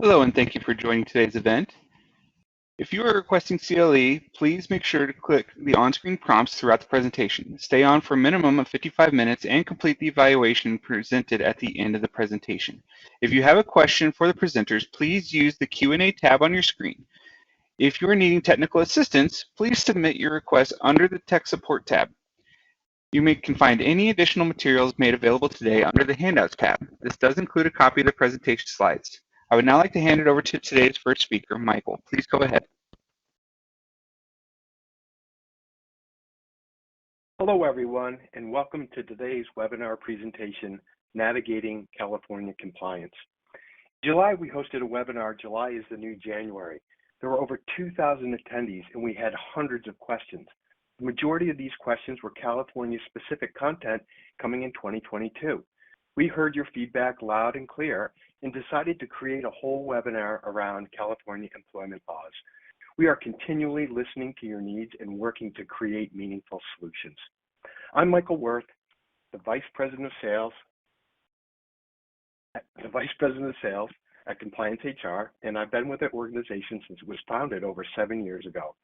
Hello, and thank you for joining today's event. If you are requesting CLE, please make sure to click the on-screen prompts throughout the presentation. Stay on for a minimum of 55 minutes and complete the evaluation presented at the end of the presentation. If you have a question for the presenters, please use the Q&A tab on your screen. If you are needing technical assistance, please submit your request under the Tech Support tab. You can find any additional materials made available today under the Handouts tab. This does include a copy of the presentation slides. I would now like to hand it over to today's first speaker, Michael. Please go ahead. Hello, everyone, and welcome to today's webinar presentation, Navigating California Compliance. In July, we hosted a webinar, July is the New January. There were over 2,000 attendees, and we had hundreds of questions. The majority of these questions were California-specific content coming in 2022. We heard your feedback loud and clear and decided to create a whole webinar around California employment laws. We are continually listening to your needs and working to create meaningful solutions. I'm Michael Worth, the Vice President of Sales at Compliance HR, and I've been with the organization since it was founded over 7 years ago.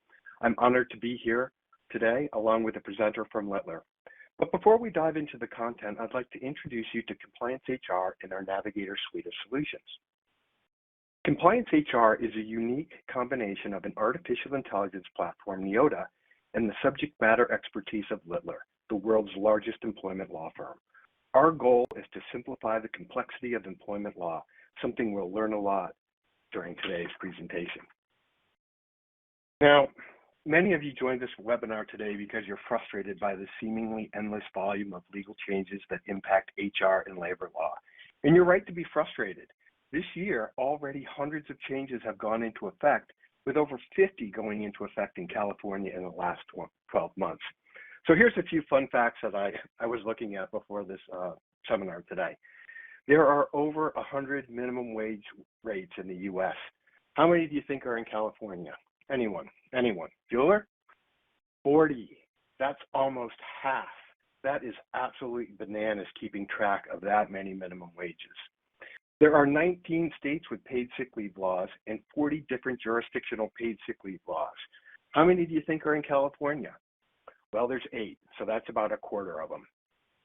I'm honored to be here today along with a presenter from Littler. But before we dive into the content, I'd like to introduce you to Compliance HR and our Navigator suite of solutions. Compliance HR is a unique combination of an artificial intelligence platform, Neota, and the subject matter expertise of Littler, the world's largest employment law firm. Our goal is to simplify the complexity of employment law, something we'll learn a lot during today's presentation. Now, many of you joined this webinar today because you're frustrated by the seemingly endless volume of legal changes that impact HR and labor law. And you're right to be frustrated. This year, already hundreds of changes have gone into effect, with over 50 going into effect in California in the last 12 months. So here's a few fun facts that I was looking at before this seminar today. There are over 100 minimum wage rates in the U.S. How many do you think are in California? Anyone? Bueller? 40. That's almost half. That is absolutely bananas keeping track of that many minimum wages. There are 19 states with paid sick leave laws and 40 different jurisdictional paid sick leave laws. How many do you think are in California? Well, there's 8, so that's about a quarter of them.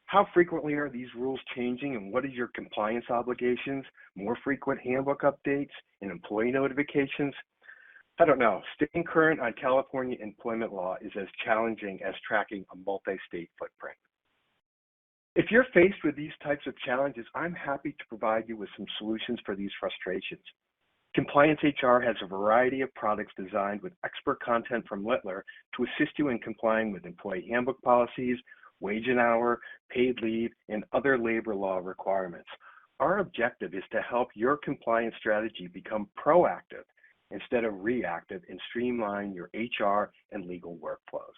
How frequently are these rules changing, and what is your compliance obligations? More frequent handbook updates and employee notifications? I don't know. Staying current on California employment law is as challenging as tracking a multi-state footprint. If you're faced with these types of challenges, I'm happy to provide you with some solutions for these frustrations. Compliance HR has a variety of products designed with expert content from Littler to assist you in complying with employee handbook policies, wage and hour, paid leave, and other labor law requirements. Our objective is to help your compliance strategy become proactive instead of reactive and streamline your HR and legal workflows.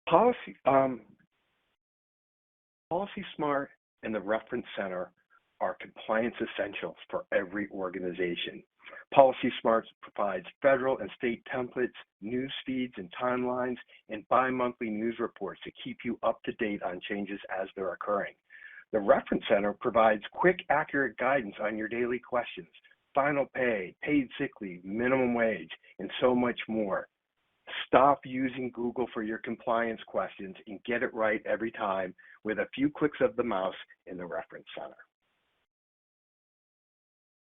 Policy Smart and the Reference Center are compliance essentials for every organization. Policy Smart provides federal and state templates, news feeds and timelines, and bi-monthly news reports to keep you up to date on changes as they're occurring. The Reference Center provides quick, accurate guidance on your daily questions, final pay, paid sick leave, minimum wage, and so much more. Stop using Google for your compliance questions and get it right every time with a few clicks of the mouse in the Reference Center.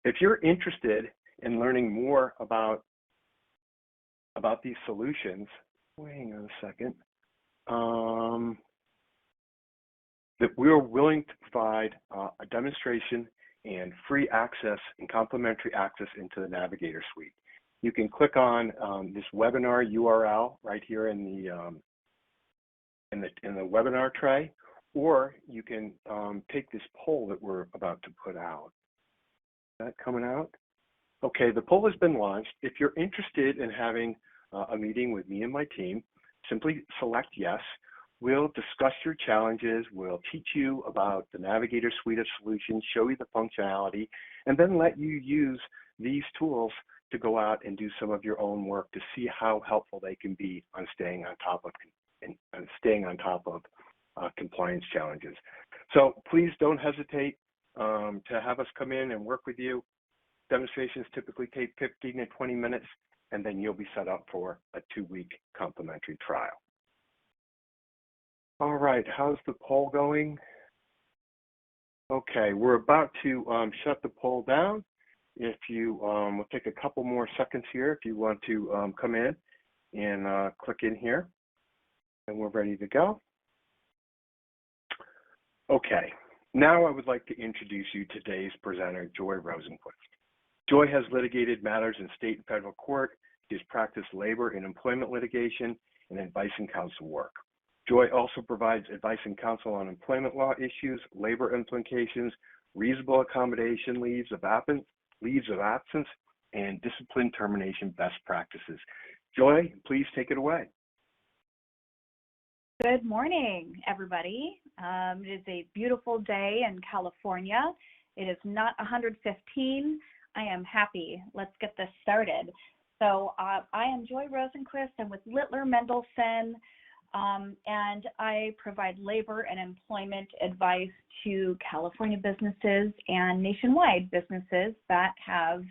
If you're interested in learning more about these solutions, hang on a second, that we are willing to provide a demonstration and free access and complimentary access into the Navigator suite. You can click on this webinar URL right here in the webinar tray, or you can take this poll that we're about to put out. Is that coming out? Okay, the poll has been launched. If you're interested in having a meeting with me and my team, simply select yes. We'll discuss your challenges. We'll teach you about the Navigator suite of solutions, show you the functionality, and then let you use these tools to go out and do some of your own work to see how helpful they can be on staying on top of compliance challenges. So please don't hesitate to have us come in and work with you. Demonstrations typically take 15 to 20 minutes, and then you'll be set up for a 2-week complimentary trial. All right, how's the poll going? Okay, we're about to shut the poll down. If you, we'll take a couple more seconds here if you want to come in and click in here, and we're ready to go. Okay, now I would like to introduce you to today's presenter, Joy Rosenquist. Joy has litigated matters in state and federal court. She has practiced labor and employment litigation and advice and counsel work. Joy also provides advice and counsel on employment law issues, labor implications, reasonable accommodation leaves of absence, and discipline termination best practices. Joy, please take it away. Good morning, everybody. It is a beautiful day in California. It is not 115. I am happy. Let's get this started. So I am Joy Rosenquist. I'm with Littler Mendelson, and I provide labor and employment advice to California businesses and nationwide businesses that have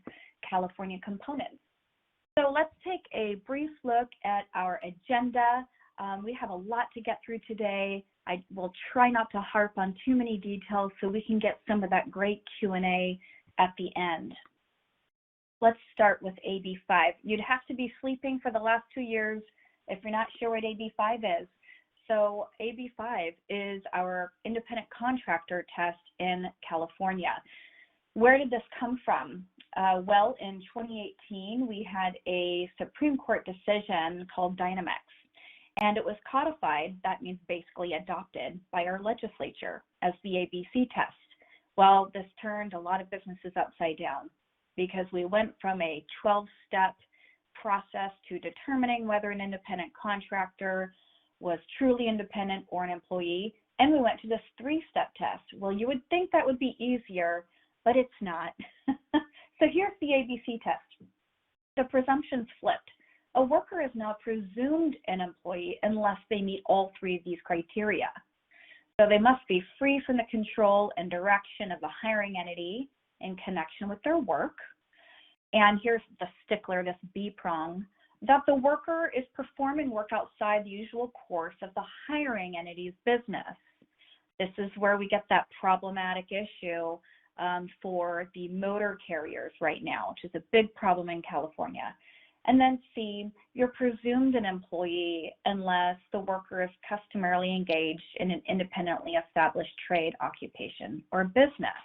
California components. So let's take a brief look at our agenda. We have a lot to get through today. I will try not to harp on too many details so we can get some of that great Q&A at the end. Let's start with AB5. You'd have to be sleeping for the last 2 years if you're not sure what AB5 is. So AB5 is our independent contractor test in California. Where did this come from? Well, in 2018, we had a Supreme Court decision called Dynamex, and it was codified, that means basically adopted, by our legislature as the ABC test. Well, this turned a lot of businesses upside down because we went from a 12-step process to determining whether an independent contractor was truly independent or an employee, and we went to this 3-step test. Well, you would think that would be easier, but it's not. So here's the ABC test. The presumption's flipped. A worker is now presumed an employee unless they meet all 3 of these criteria. So they must be free from the control and direction of the hiring entity in connection with their work. And here's the stickler, this B prong, that the worker is performing work outside the usual course of the hiring entity's business. This is where we get that problematic issue for the motor carriers right now, which is a big problem in California. And then C, you're presumed an employee unless the worker is customarily engaged in an independently established trade, occupation, or business.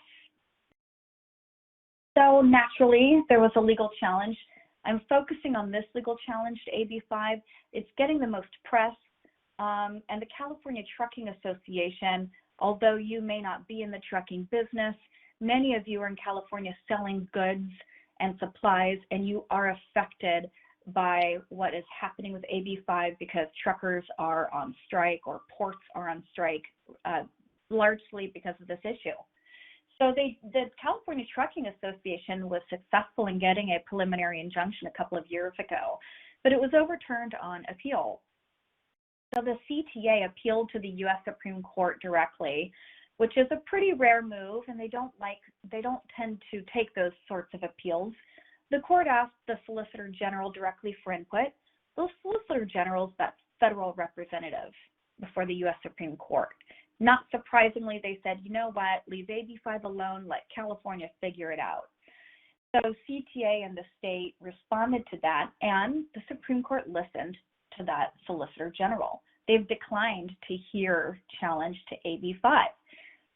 So naturally, there was a legal challenge. I'm focusing on this legal challenge to AB5. It's getting the most press, and the California Trucking Association, although you may not be in the trucking business, many of you are in California selling goods and supplies, and you are affected by what is happening with AB5 because truckers are on strike or ports are on strike, largely because of this issue. So the California Trucking Association was successful in getting a preliminary injunction a couple of years ago, but it was overturned on appeal. So the CTA appealed to the U.S. Supreme Court directly, which is a pretty rare move, and they don't tend to take those sorts of appeals. The court asked the Solicitor General directly for input. Those Solicitor Generals, that's federal representative before the U.S. Supreme Court. Not surprisingly, they said, you know what, leave AB5 alone, let California figure it out. So CTA and the state responded to that, and the Supreme Court listened to that Solicitor General. They've declined to hear challenge to AB5.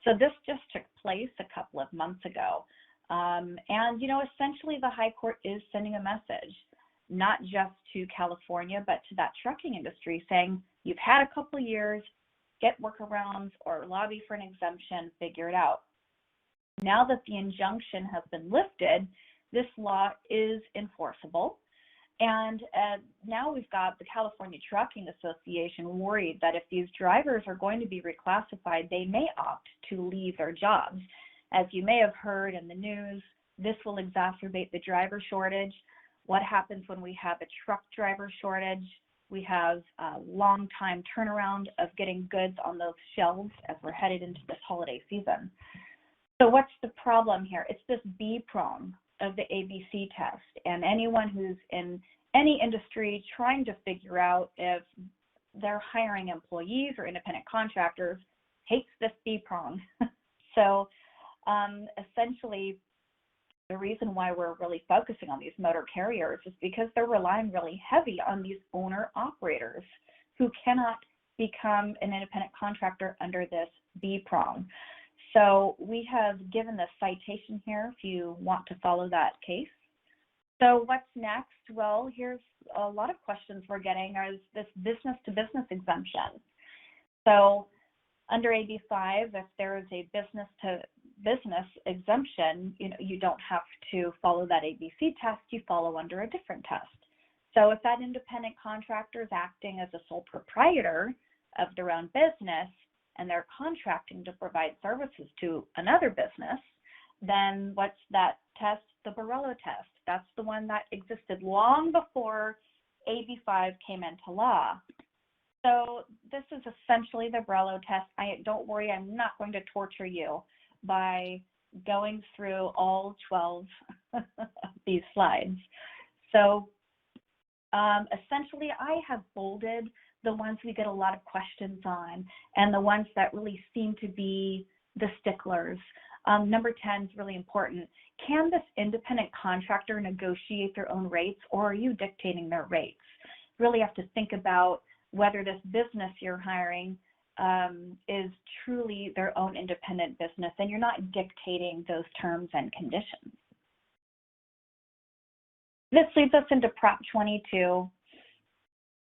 So this just took place a couple of months ago. And, you know, essentially the High Court is sending a message, not just to California, but to that trucking industry saying, you've had a couple of years, get workarounds or lobby for an exemption, figure it out. Now that the injunction has been lifted, this law is enforceable. And now we've got the California Trucking Association worried that if these drivers are going to be reclassified, they may opt to leave their jobs. As you may have heard in the news, this will exacerbate the driver shortage. What happens when we have a truck driver shortage? We have a long time turnaround of getting goods on those shelves as we're headed into this holiday season. So what's the problem here? It's this B prong of the ABC test, and anyone who's in any industry trying to figure out if they're hiring employees or independent contractors hates this B prong. So essentially, the reason why we're really focusing on these motor carriers is because they're relying really heavy on these owner-operators who cannot become an independent contractor under this B prong. So we have given the citation here if you want to follow that case. So what's next? Well, here's a lot of questions we're getting is this business-to-business exemption. So under AB5, if there is a business-to-business exemption, you don't have to follow that ABC test, you follow under a different test. So if that independent contractor is acting as a sole proprietor of their own business and they're contracting to provide services to another business, then what's that test? The Borrello test. That's the one that existed long before AB5 came into law. So this is essentially the Borrello test. Don't worry, I'm not going to torture you by going through all 12 of these slides. So essentially, I have bolded the ones we get a lot of questions on and the ones that really seem to be the sticklers. Number 10 is really important. Can this independent contractor negotiate their own rates, or are you dictating their rates? Really have to think about whether this business you're hiring is truly their own independent business and you're not dictating those terms and conditions. This leads us into Prop 22.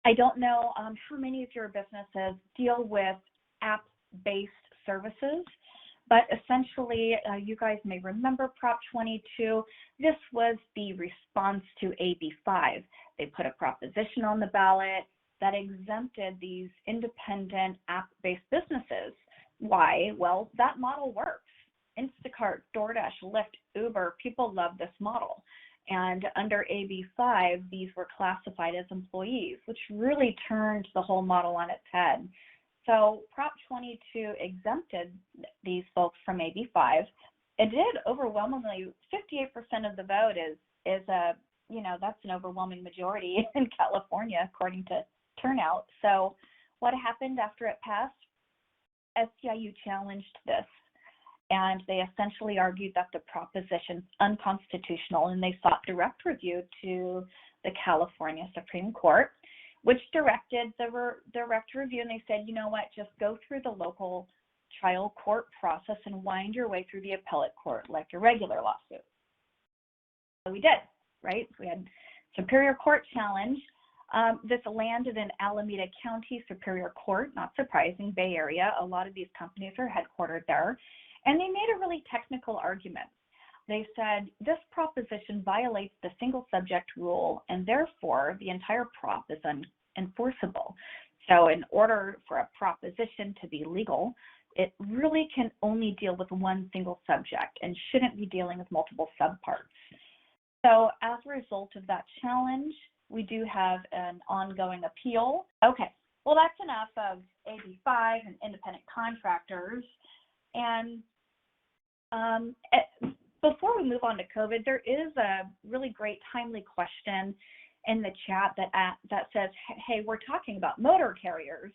I don't know how many of your businesses deal with app-based services, but essentially, you guys may remember Prop 22. This was the response to AB5. They put a proposition on the ballot that exempted these independent app-based businesses. Why? Well, that model works. Instacart, DoorDash, Lyft, Uber, people love this model. And under AB5, these were classified as employees, which really turned the whole model on its head. So Prop 22 exempted these folks from AB5. It did overwhelmingly, 58% of the vote is that's an overwhelming majority in California, according to turnout. So what happened after it passed? SEIU challenged this, and they essentially argued that the proposition's unconstitutional, and they sought direct review to the California Supreme Court, which directed the direct review, and they said, you know what, just go through the local trial court process and wind your way through the appellate court like a regular lawsuit. So we did, right? We had Superior Court challenge. This landed in Alameda County Superior Court, not surprising, Bay Area. A lot of these companies are headquartered there. And they made a really technical argument. They said this proposition violates the single subject rule, and therefore the entire prop is unenforceable. So in order for a proposition to be legal, it really can only deal with one single subject and shouldn't be dealing with multiple subparts. So as a result of that challenge, we do have an ongoing appeal. Okay, well, that's enough of AB5 and independent contractors. And before we move on to COVID, there is a really great timely question in the chat that says, hey, we're talking about motor carriers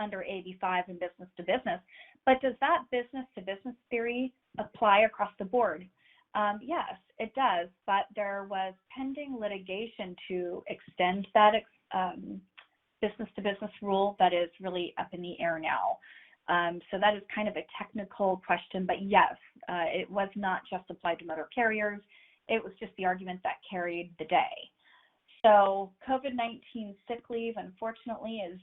under AB5 and business to business, but does that business to business theory apply across the board? Yes, it does, but there was pending litigation to extend that business to business rule that is really up in the air now. So that is kind of a technical question, but yes, it was not just applied to motor carriers. It was just the argument that carried the day. So COVID-19 sick leave, unfortunately, is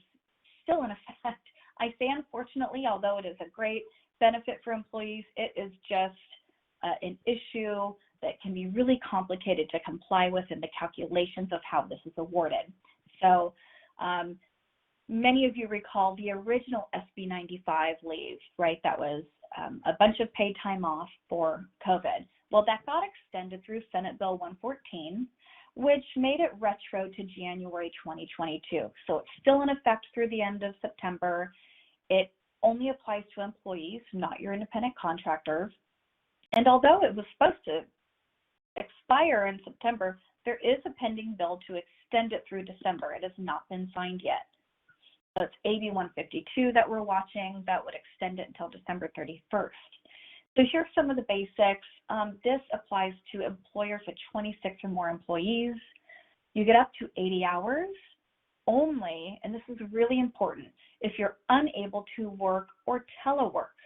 still in effect. I say unfortunately, although it is a great benefit for employees, it is just an issue that can be really complicated to comply with in the calculations of how this is awarded. So many of you recall the original SB95 leave, right? That was a bunch of paid time off for COVID. Well, that got extended through Senate Bill 114, which made it retro to January 2022. So it's still in effect through the end of September. It only applies to employees, not your independent contractors. And although it was supposed to expire in September, there is a pending bill to extend it through December. It has not been signed yet. So it's AB 152 that we're watching that would extend it until December 31st. So here's some of the basics. This applies to employers with 26 or more employees. You get up to 80 hours only, and this is really important, if you're unable to work or telework.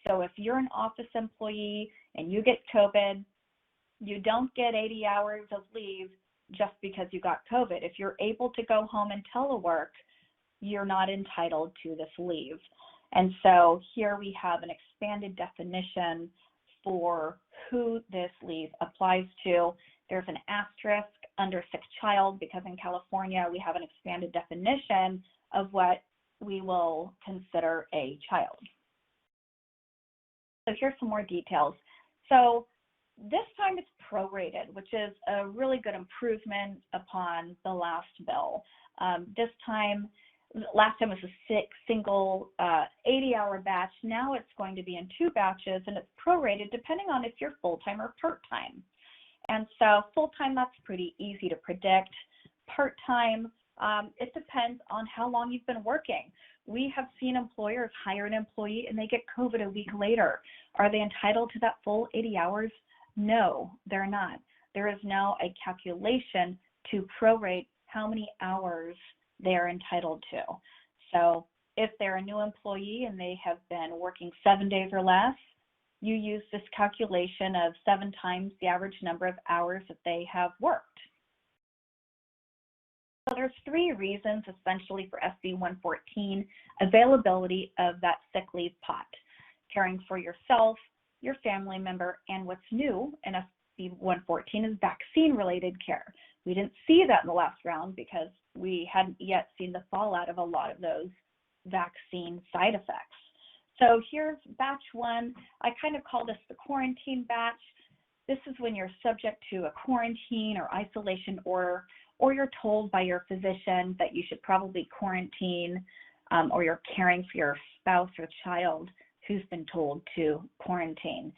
So if you're an office employee and you get COVID, you don't get 80 hours of leave just because you got COVID. If you're able to go home and telework, you're not entitled to this leave. And so here we have an expanded definition for who this leave applies to. There's an asterisk under sick child because in California we have an expanded definition of what we will consider a child. So here's some more details. So this time it's prorated, which is a really good improvement upon the last bill. Last time it was a single 80-hour batch. Now it's going to be in 2 batches, and it's prorated depending on if you're full-time or part-time. And so full-time, that's pretty easy to predict. Part-time, it depends on how long you've been working. We have seen employers hire an employee and they get COVID a week later. Are they entitled to that full 80 hours? No, they're not. There is now a calculation to prorate how many hours they're entitled to. So if they're a new employee and they have been working 7 days or less, you use this calculation of 7 times the average number of hours that they have worked. So there's 3 reasons essentially for SB 114, availability of that sick leave pot, caring for yourself, your family member, and what's new in SB 114 is vaccine-related care. We didn't see that in the last round because we hadn't yet seen the fallout of a lot of those vaccine side effects. So here's batch 1. I kind of call this the quarantine batch. This is when you're subject to a quarantine or isolation order, or you're told by your physician that you should probably quarantine, or you're caring for your spouse or child who's been told to quarantine.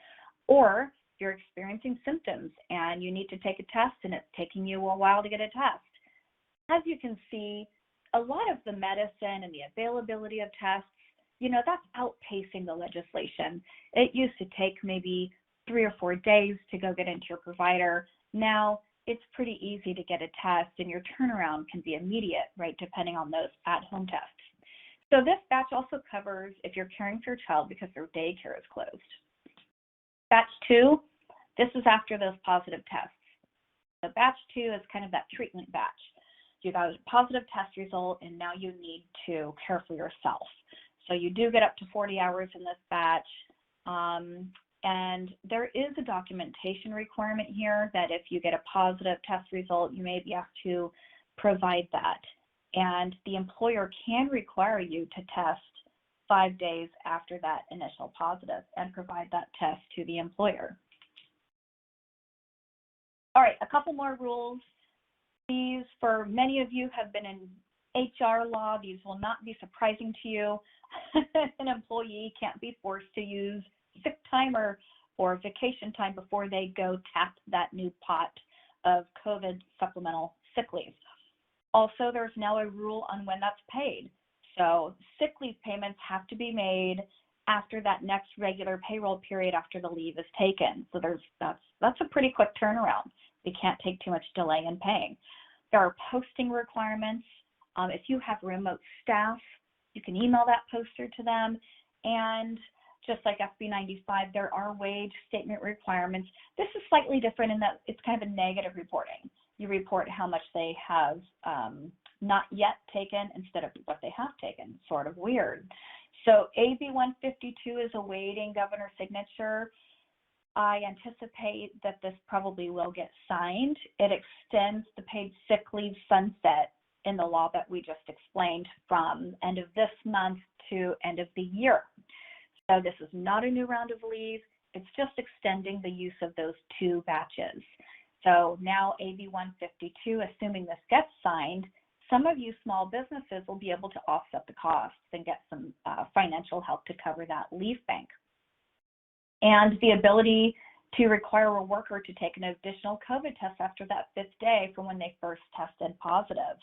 Or you're experiencing symptoms and you need to take a test and it's taking you a while to get a test. As you can see, a lot of the medicine and the availability of tests, that's outpacing the legislation. It used to take maybe 3 or 4 days to go get into your provider. Now it's pretty easy to get a test and your turnaround can be immediate, right, depending on those at-home tests. So this batch also covers if you're caring for your child because their daycare is closed. Batch 2, this is after those positive tests. So batch 2 is kind of that treatment batch. You got a positive test result and now you need to care for yourself. So you do get up to 40 hours in this batch. And there is a documentation requirement here that if you get a positive test result, you may be asked to provide that. And the employer can require you to test 5 days after that initial positive and provide that test to the employer. All right, a couple more rules. These, for many of you, have been in HR law. These will not be surprising to you. An employee can't be forced to use sick time or vacation time before they go tap that new pot of COVID supplemental sick leave. Also, there's now a rule on when that's paid. So sick leave payments have to be made after that next regular payroll period after the leave is taken. So that's a pretty quick turnaround. We can't take too much delay in paying. There are posting requirements. If you have remote staff, you can email that poster to them. And just like SB 95, there are wage statement requirements. This is slightly different in that it's kind of a negative reporting. You report how much they have not yet taken instead of what they have taken. Sort of weird. So AB 152 is awaiting governor's signature. I anticipate that this probably will get signed. It extends the paid sick leave sunset in the law that we just explained from end of this month to end of the year. So this is not a new round of leave. It's just extending the use of those 2 batches. So now AB 152, assuming this gets signed, some of you small businesses will be able to offset the costs and get some financial help to cover that leave bank. and the ability to require a worker to take an additional COVID test after that 5th day from when they first tested positive.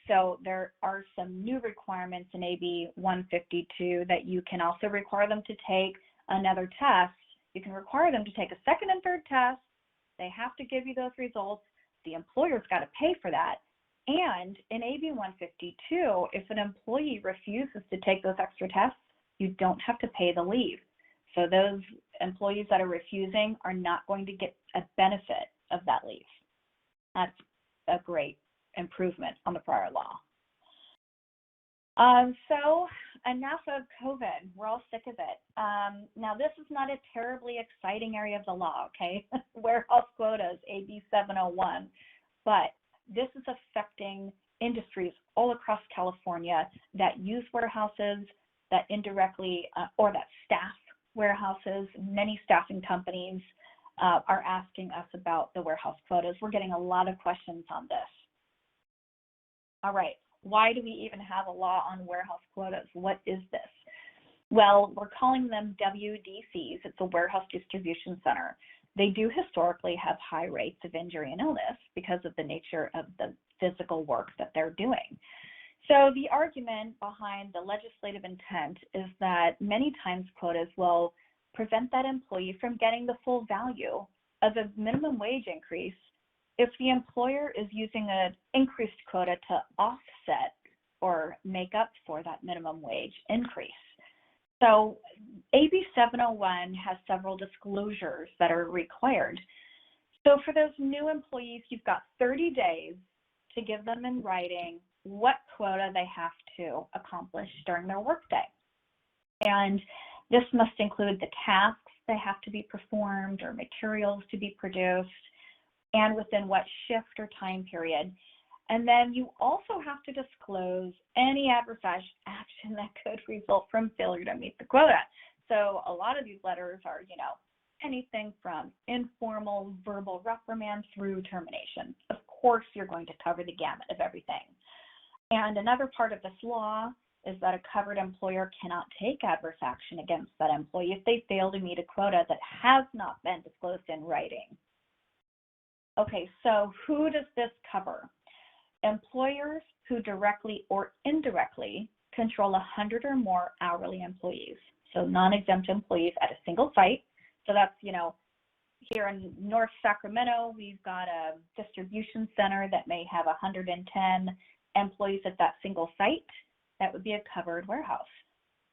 So there are some new requirements in AB 152 that you can also require them to take another test. You can require them to take a 2nd and 3rd test. They have to give you those results. The employer's got to pay for that. And in AB 152, if an employee refuses to take those extra tests, you don't have to pay the leave. So those employees that are refusing are not going to get a benefit of that leave. That's a great improvement on the prior law. So enough of COVID. We're all sick of it. Now, this is not a terribly exciting area of the law, okay? Warehouse quotas, AB 701. But this is affecting industries all across California that use warehouses, that indirectly, or that staff warehouses. Many staffing companies are asking us about the warehouse quotas. We're getting a lot of questions on this. All right, why do we even have a law on warehouse quotas? What is this? Well, we're calling them WDCs. It's a warehouse distribution center. They do historically have high rates of injury and illness because of the nature of the physical work that they're doing. So the argument behind the legislative intent is that many times quotas will prevent that employee from getting the full value of a minimum wage increase if the employer is using an increased quota to offset or make up for that minimum wage increase. So AB 701 has several disclosures that are required. So for those new employees, you've got 30 days to give them in writing what quota they have to accomplish during their workday. And this must include the tasks that have to be performed or materials to be produced, and within what shift or time period. And then you also have to disclose any adverse action that could result from failure to meet the quota. So a lot of these letters are, anything from informal verbal reprimand through termination. Of course, you're going to cover the gamut of everything. And another part of this law is that a covered employer cannot take adverse action against that employee if they fail to meet a quota that has not been disclosed in writing. Okay, so who does this cover? Employers who directly or indirectly control 100 or more hourly employees. So non-exempt employees at a single site. So that's, here in North Sacramento, we've got a distribution center that may have 110 employees at that single site. That would be a covered warehouse.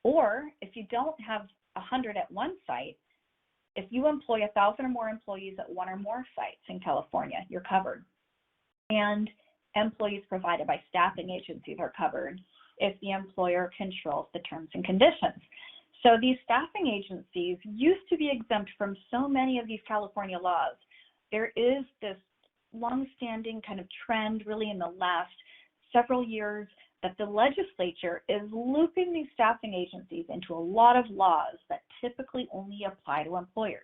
Or if you don't have 100 at one site, if you employ 1,000 or more employees at one or more sites in California, you're covered. And employees provided by staffing agencies are covered if the employer controls the terms and conditions. So these staffing agencies used to be exempt from so many of these California laws. There is this longstanding kind of trend really in the last several years that the legislature is looping these staffing agencies into a lot of laws that typically only apply to employers.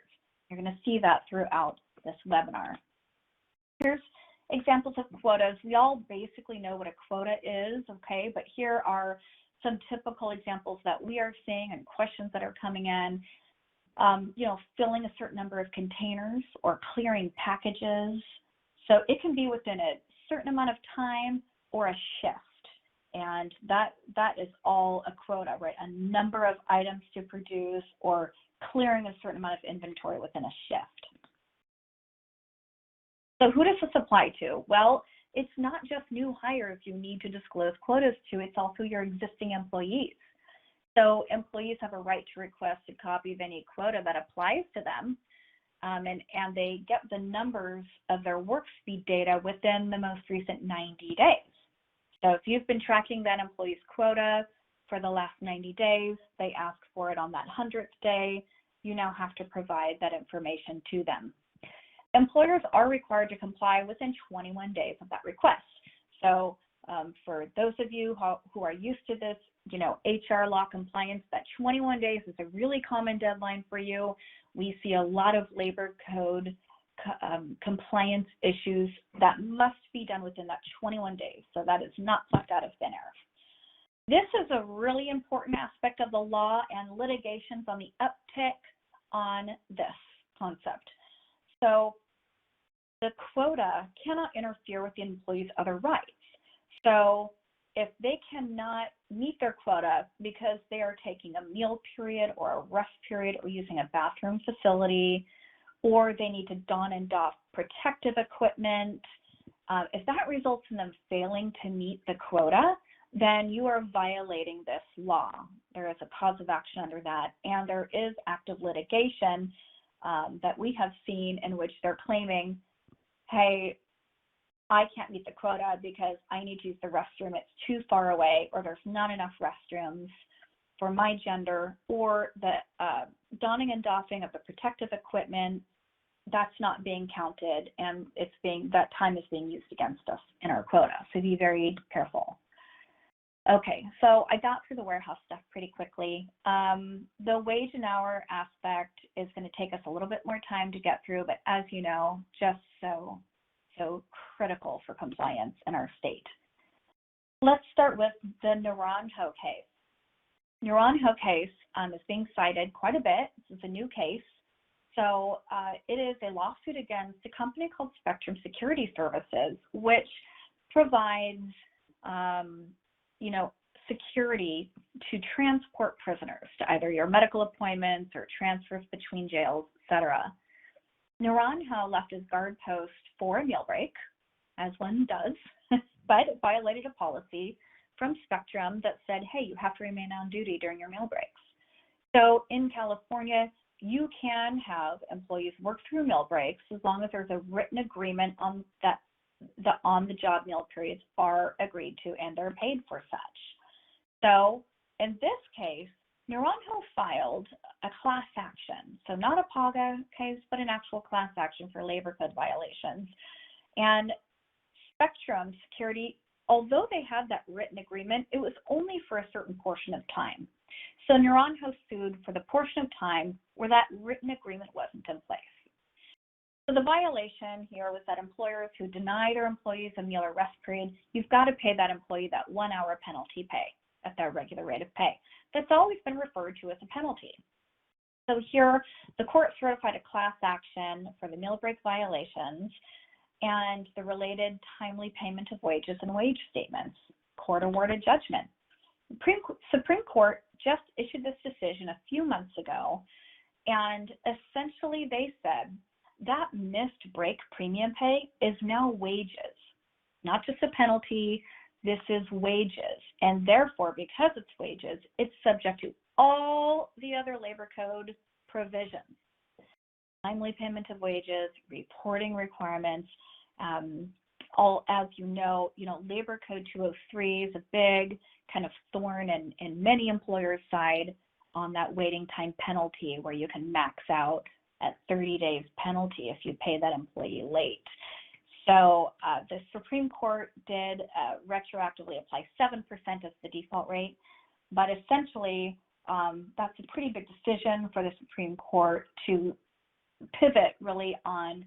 You're going to see that throughout this webinar. Here's examples of quotas. We all basically know what a quota is, okay, but here are some typical examples that we are seeing and questions that are coming in. Filling a certain number of containers or clearing packages. So it can be within a certain amount of time or a shift. And that is all a quota, right? A number of items to produce or clearing a certain amount of inventory within a shift. So who does this apply to? Well, it's not just new hires you need to disclose quotas to, it's also your existing employees. So employees have a right to request a copy of any quota that applies to them, and they get the numbers of their work speed data within the most recent 90 days. So if you've been tracking that employee's quota for the last 90 days, they ask for it on that 100th day, you now have to provide that information to them. Employers are required to comply within 21 days of that request. So for those of you who are used to this, HR law compliance, that 21 days is a really common deadline for you. We see a lot of labor code compliance issues that must be done within that 21 days. So that is not plucked out of thin air. This is a really important aspect of the law, and litigation's on the uptick on this concept. So the quota cannot interfere with the employee's other rights. So if they cannot meet their quota because they are taking a meal period or a rest period or using a bathroom facility, or they need to don and doff protective equipment, if that results in them failing to meet the quota, then you are violating this law. There is a cause of action under that, and there is active litigation that we have seen in which they're claiming, hey, I can't meet the quota because I need to use the restroom, it's too far away, or there's not enough restrooms for my gender, or the donning and doffing of the protective equipment, that's not being counted, and that time is being used against us in our quota. So be very careful. Okay, so I got through the warehouse stuff pretty quickly. The wage and hour aspect is going to take us a little bit more time to get through, but as you know, just so critical for compliance in our state. Let's start with the Naranjo case. Naranjo case is being cited quite a bit. This is a new case. So it is a lawsuit against a company called Spectrum Security Services, which provides security to transport prisoners to either your medical appointments or transfers between jails, etc. Naranjo left his guard post for a meal break, as one does, but it violated a policy from Spectrum that said, hey, you have to remain on duty during your meal breaks. So in California, you can have employees work through meal breaks as long as there's a written agreement on that the on-the-job meal periods are agreed to and they're paid for such. So in this case, Naranjo filed a class action. So not a PAGA case, but an actual class action for labor code violations. And Spectrum Security, although they had that written agreement, it was only for a certain portion of time. So Naranjo sued for the portion of time where that written agreement wasn't in place. So the violation here was that employers who deny their employees a meal or rest period, you've got to pay that employee that 1 hour penalty pay at their regular rate of pay. That's always been referred to as a penalty. So here, the court certified a class action for the meal break violations and the related timely payment of wages and wage statements. Court awarded judgment. Supreme Court just issued this decision a few months ago, and essentially they said that missed break premium pay is now wages, not just a penalty. This is wages, and therefore, because it's wages, it's subject to all the other labor code provisions. Timely payment of wages, reporting requirements, all, as you know, Labor Code 203 is a big kind of thorn in many employers' side on that waiting time penalty, where you can max out at 30 days penalty if you pay that employee late. So the Supreme Court did retroactively apply 7% as the default rate, but essentially that's a pretty big decision for the Supreme Court to pivot really on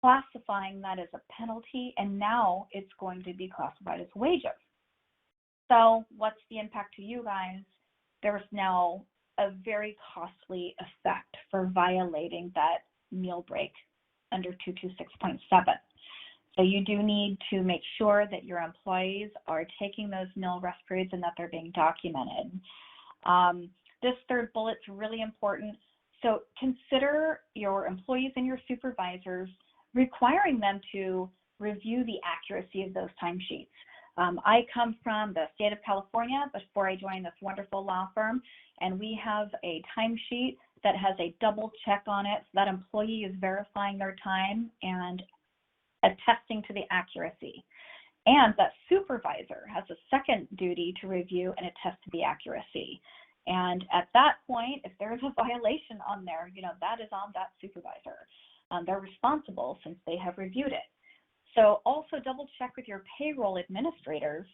classifying that as a penalty, and now it's going to be classified as wages. So what's the impact to you guys? There's now a very costly effect for violating that meal break under 226.7. So you do need to make sure that your employees are taking those meal rest periods and that they're being documented. This third bullet's really important. So consider your employees and your supervisors requiring them to review the accuracy of those timesheets. I come from the state of California before I joined this wonderful law firm, and we have a timesheet that has a double check on it. So that employee is verifying their time and attesting to the accuracy. And that supervisor has a second duty to review and attest to the accuracy. And at that point, if there's a violation on there, that is on that supervisor. They're responsible since they have reviewed it. So also double check with your payroll administrators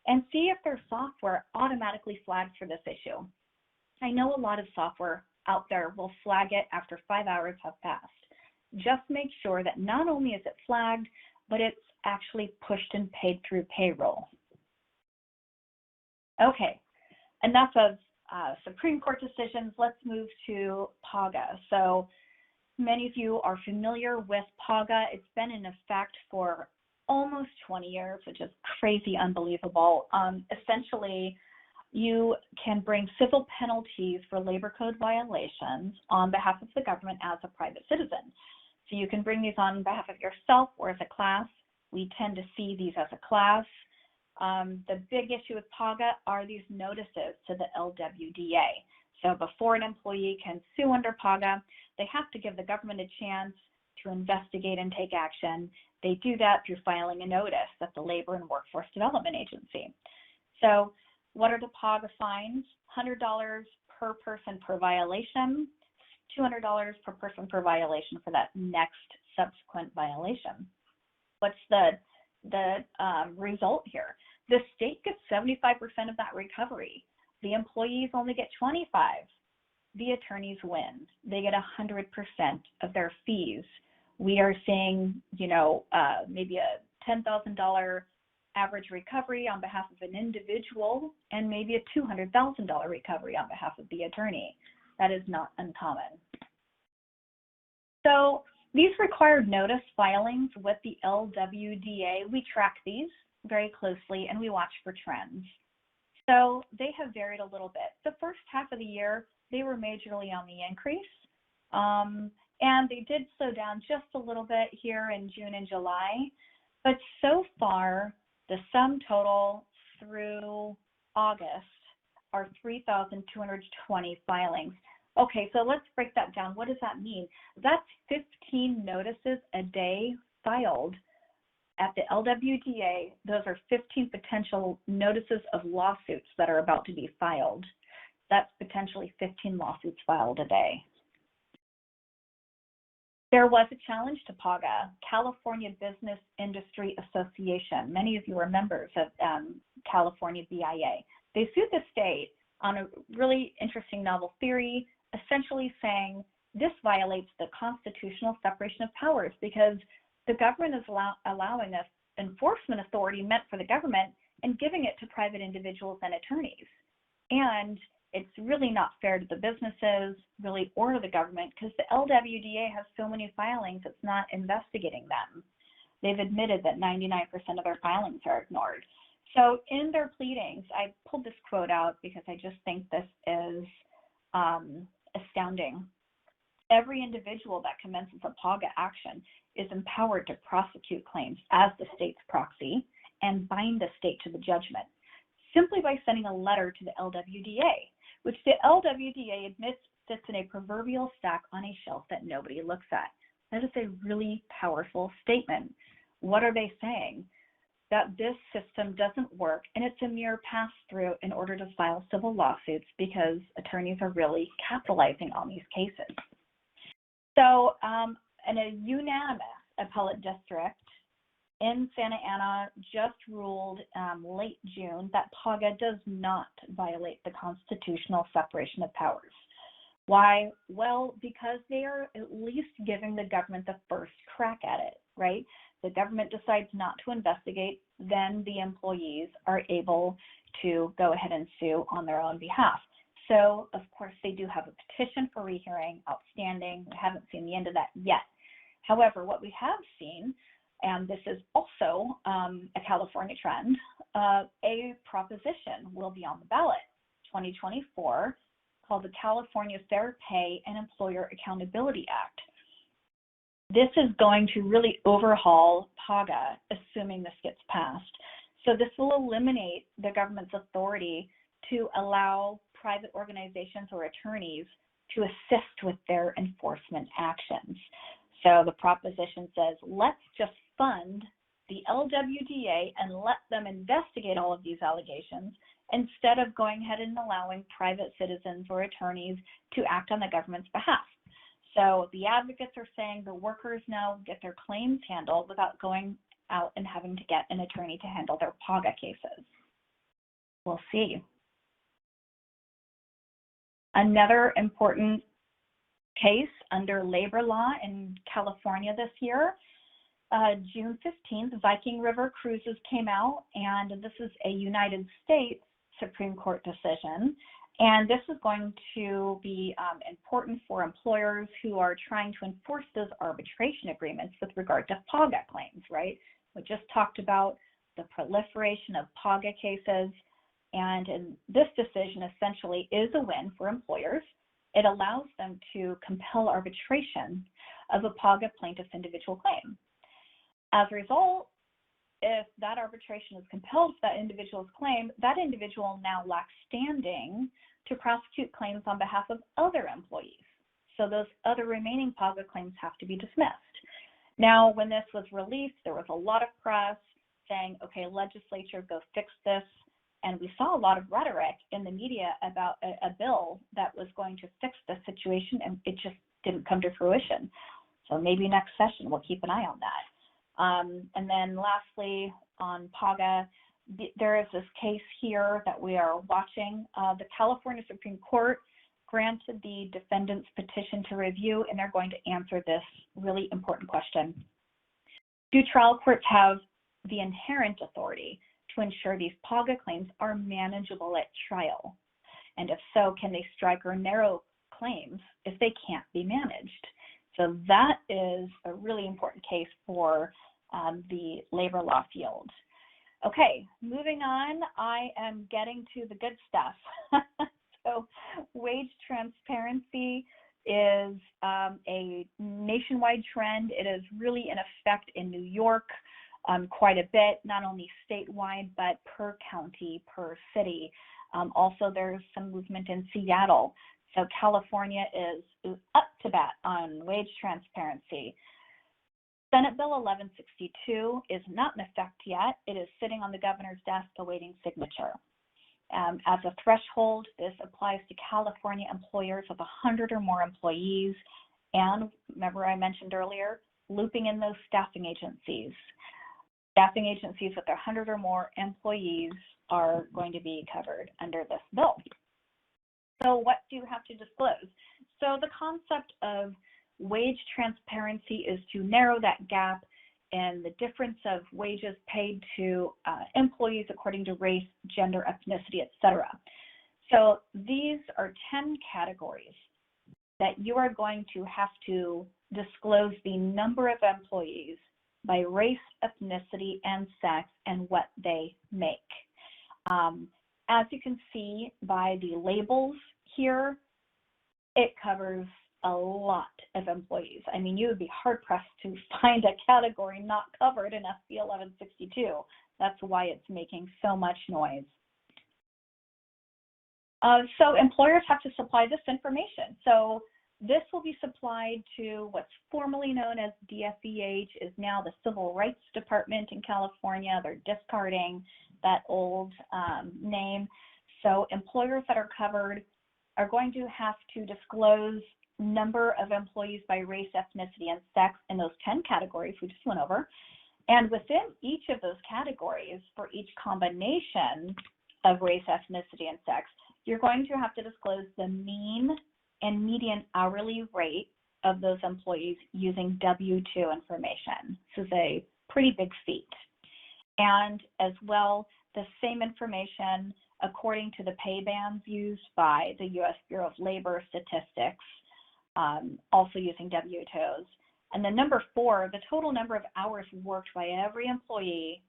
and see if their software automatically flags for this issue. I know a lot of software out there will flag it after 5 hours have passed. Just make sure that not only is it flagged, but it's actually pushed and paid through payroll. Okay, enough of Supreme Court decisions. Let's move to PAGA. So many of you are familiar with PAGA. It's been in effect for almost 20 years, which is crazy, unbelievable. Essentially, you can bring civil penalties for labor code violations on behalf of the government as a private citizen. So you can bring these on behalf of yourself or as a class. We tend to see these as a class. The big issue with PAGA are these notices to the LWDA. So before an employee can sue under PAGA, they have to give the government a chance to investigate and take action. They do that through filing a notice at the Labor and Workforce Development Agency. So what are the PAGA fines? $100 per person per violation, $200 per person per violation for that next subsequent violation. What's the result here? The state gets 75% of that recovery. The employees only get 25%. The attorneys win. They get 100% of their fees. We are seeing, maybe a $10,000 average recovery on behalf of an individual and maybe a $200,000 recovery on behalf of the attorney. That is not uncommon. So these required notice filings with the LWDA, we track these very closely and we watch for trends. So they have varied a little bit. The first half of the year, they were majorly on the increase. And they did slow down just a little bit here in June and July. But so far, the sum total through August are 3,220 filings. Okay, so let's break that down. What does that mean? That's 15 notices a day filed at the LWDA. Those are 15 potential notices of lawsuits that are about to be filed. That's potentially 15 lawsuits filed a day. There was a challenge to PAGA, California Business Industry Association. Many of you are members of California BIA. They sued the state on a really interesting novel theory, essentially saying this violates the constitutional separation of powers because the government is allowing us enforcement authority meant for the government and giving it to private individuals and attorneys. And it's really not fair to the businesses, really, or to the government, because the LWDA has so many filings, it's not investigating them. They've admitted that 99% of their filings are ignored. So in their pleadings, I pulled this quote out because I just think this is astounding. Every individual that commences a PAGA action is empowered to prosecute claims as the state's proxy and bind the state to the judgment simply by sending a letter to the LWDA, which the LWDA admits sits in a proverbial stack on a shelf that nobody looks at. That is a really powerful statement. What are they saying? That this system doesn't work and it's a mere pass-through in order to file civil lawsuits because attorneys are really capitalizing on these cases. So in a unanimous appellate district in Santa Ana just ruled late June that PAGA does not violate the constitutional separation of powers. Why? Well, because they are at least giving the government the first crack at it, right? The government decides not to investigate, then the employees are able to go ahead and sue on their own behalf. So, of course, they do have a petition for rehearing outstanding. We haven't seen the end of that yet. However, what we have seen, and this is also a California trend, a proposition will be on the ballot, 2024, called the California Fair Pay and Employer Accountability Act. This is going to really overhaul PAGA, assuming this gets passed. So this will eliminate the government's authority to allow private organizations or attorneys to assist with their enforcement actions. So the proposition says, let's just fund the LWDA and let them investigate all of these allegations instead of going ahead and allowing private citizens or attorneys to act on the government's behalf. So the advocates are saying the workers now get their claims handled without going out and having to get an attorney to handle their PAGA cases. We'll see. Another important case under labor law in California this year, June 15th, Viking River Cruises came out, and this is a United States Supreme Court decision. And this is going to be important for employers who are trying to enforce those arbitration agreements with regard to PAGA claims, right? We just talked about the proliferation of PAGA cases, and this decision essentially is a win for employers. It allows them to compel arbitration of a PAGA plaintiff's individual claim. As a result, if that arbitration is compelled for that individual's claim, that individual now lacks standing to prosecute claims on behalf of other employees. So those other remaining PAGA claims have to be dismissed. Now, when this was released, there was a lot of press saying, okay, legislature, go fix this. And we saw a lot of rhetoric in the media about a bill that was going to fix the situation, and it just didn't come to fruition. So maybe next session we'll keep an eye on that. And then lastly, on PAGA, there is this case here that we are watching. The California Supreme Court granted the defendant's petition to review, and they're going to answer this really important question. Do trial courts have the inherent authority to ensure these PAGA claims are manageable at trial? And if so, can they strike or narrow claims if they can't be managed? So that is a really important case for the labor law field. Okay, moving on, I am getting to the good stuff. So wage transparency is a nationwide trend. It is really in effect in New York quite a bit, not only statewide, but per county, per city. Also, there's some movement in Seattle. So California is up to bat on wage transparency. Senate Bill 1162 is not in effect yet. It is sitting on the governor's desk awaiting signature. As a threshold, this applies to California employers of 100 or more employees. And remember I mentioned earlier, looping in those staffing agencies. Staffing agencies with 100 or more employees are going to be covered under this bill. So what do you have to disclose? So the concept of wage transparency is to narrow that gap in the difference of wages paid to employees according to race, gender, ethnicity, etc. So these are 10 categories that you are going to have to disclose the number of employees by race, ethnicity, and sex, and what they make. As you can see by the labels here, it covers a lot of employees. I mean, you would be hard-pressed to find a category not covered in SB 1162. That's why it's making so much noise. So employers have to supply this information. So this will be supplied to what's formerly known as DFEH, is now the Civil Rights Department in California. They're discarding that old name. So employers that are covered are going to have to disclose number of employees by race, ethnicity, and sex in those 10 categories we just went over. And within each of those categories, for each combination of race, ethnicity, and sex, you're going to have to disclose the mean and median hourly rate of those employees using W-2 information. This is a pretty big feat. And as well, the same information according to the pay bands used by the U.S. Bureau of Labor Statistics, also using W-2s. And then number 4, the total number of hours worked by every employee